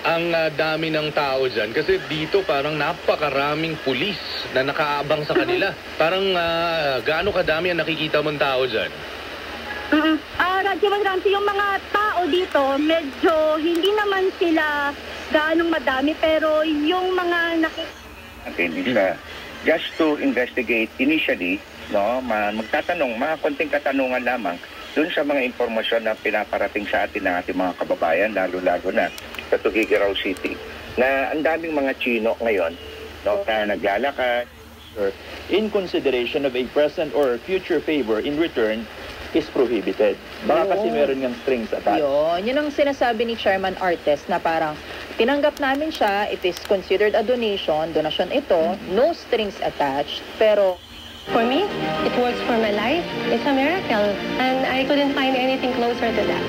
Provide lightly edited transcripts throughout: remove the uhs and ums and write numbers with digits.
ang dami ng tao dyan? Kasi dito parang napakaraming pulis na nakaabang sa kanila. Parang gaano kadami ang nakikita mong tao dyan? Radyo Ramsey, yung mga tao dito, medyo hindi naman sila gaanong madami, pero yung mga nakikita, just to investigate initially, no, magtatanong, mga konting katanungan lamang doon sa mga impormasyon na pinaparating sa atin ng ating mga kababayan, lalo-lalo na sa Tuguegarao City, na ang daming mga Chino ngayon, no, na naglalakad. In consideration of a present or future favor in return is prohibited. Baka kasi meron ng strings attached. Yun ang sinasabi ni Chairman Artes na parang tinanggap namin siya, it is considered a donation, donasyon ito, no strings attached, pero for me, it works for my life. It's a miracle, and I couldn't find anything closer to that.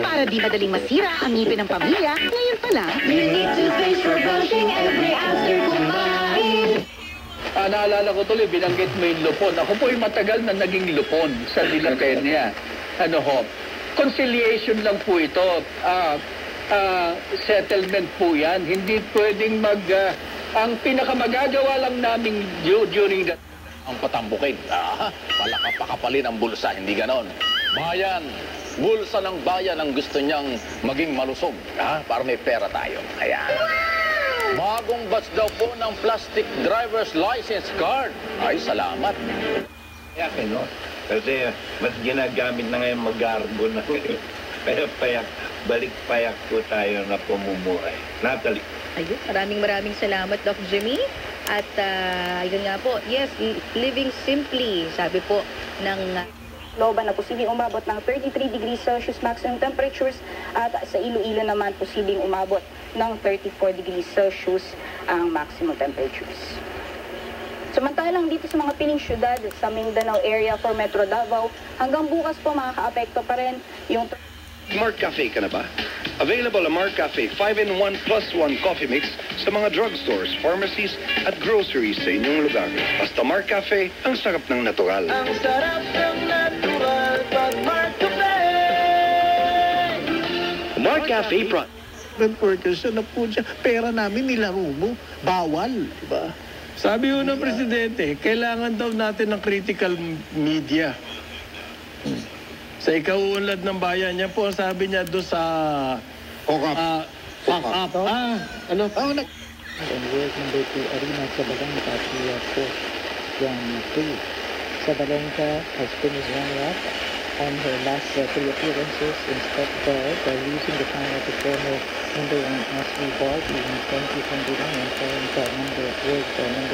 Para di madaling masira ang ngipin ng pamilya, ngayon pa lang, you need toothpaste for brushing every after kumain. Naalala ko tuloy, binanggit mo yung lupon. Ako po yung matagal na naging lupon sa Dilatenia. Conciliation lang po ito. Settlement po yan. Hindi pwedeng ang pinakamagagawa lang namin during that ang patambukin. Pakapalin ang bulsa, hindi ganon. Bayan, bulsa ng bayan ang gusto niyang maging malusog. Para may pera tayo. Kaya, bagong batch daw po ng plastic driver's license card. Ay, salamat. No? Kasi mas ginagamit na ngayon mag-argo na payak, balik-payak po tayo na pumumuhay. Natalie. Ayun, maraming salamat, Doc Jimmy. At yun nga po, yes, living simply, sabi po ng Loban na posibleng umabot ng 33 degrees Celsius maximum temperatures at sa Iloilo naman posibleng umabot ng 34 degrees Celsius ang maximum temperatures. Samantalang dito sa mga piling syudad sa Mindanao area for Metro Davao, hanggang bukas po makakaapekto pa rin yung Mark Cafe ka na ba? Available ang Mark Cafe 5-in-1 plus 1 coffee mix sa mga drugstores, pharmacies at groceries sa inyong lugar. Basta Mark Cafe, ang sarap ng natural. Ang sarap ng natural pag Mark Cafe! Mark Cafe workers na po dyan, pera namin nilaro mo. Bawal, diba? Sabi ho ng Presidente, kailangan daw natin ng critical media. Sa ikauunlad ng bayan, yan po ang sabi niya doon sa... Pack up. And work number 2, Arena Sabalenka, Pia Post, Young 2. Sabalenka has finished runner-up on her last 3 appearances in Step Guard by losing the final to former number 1 Ashley Bard in 2021 and current number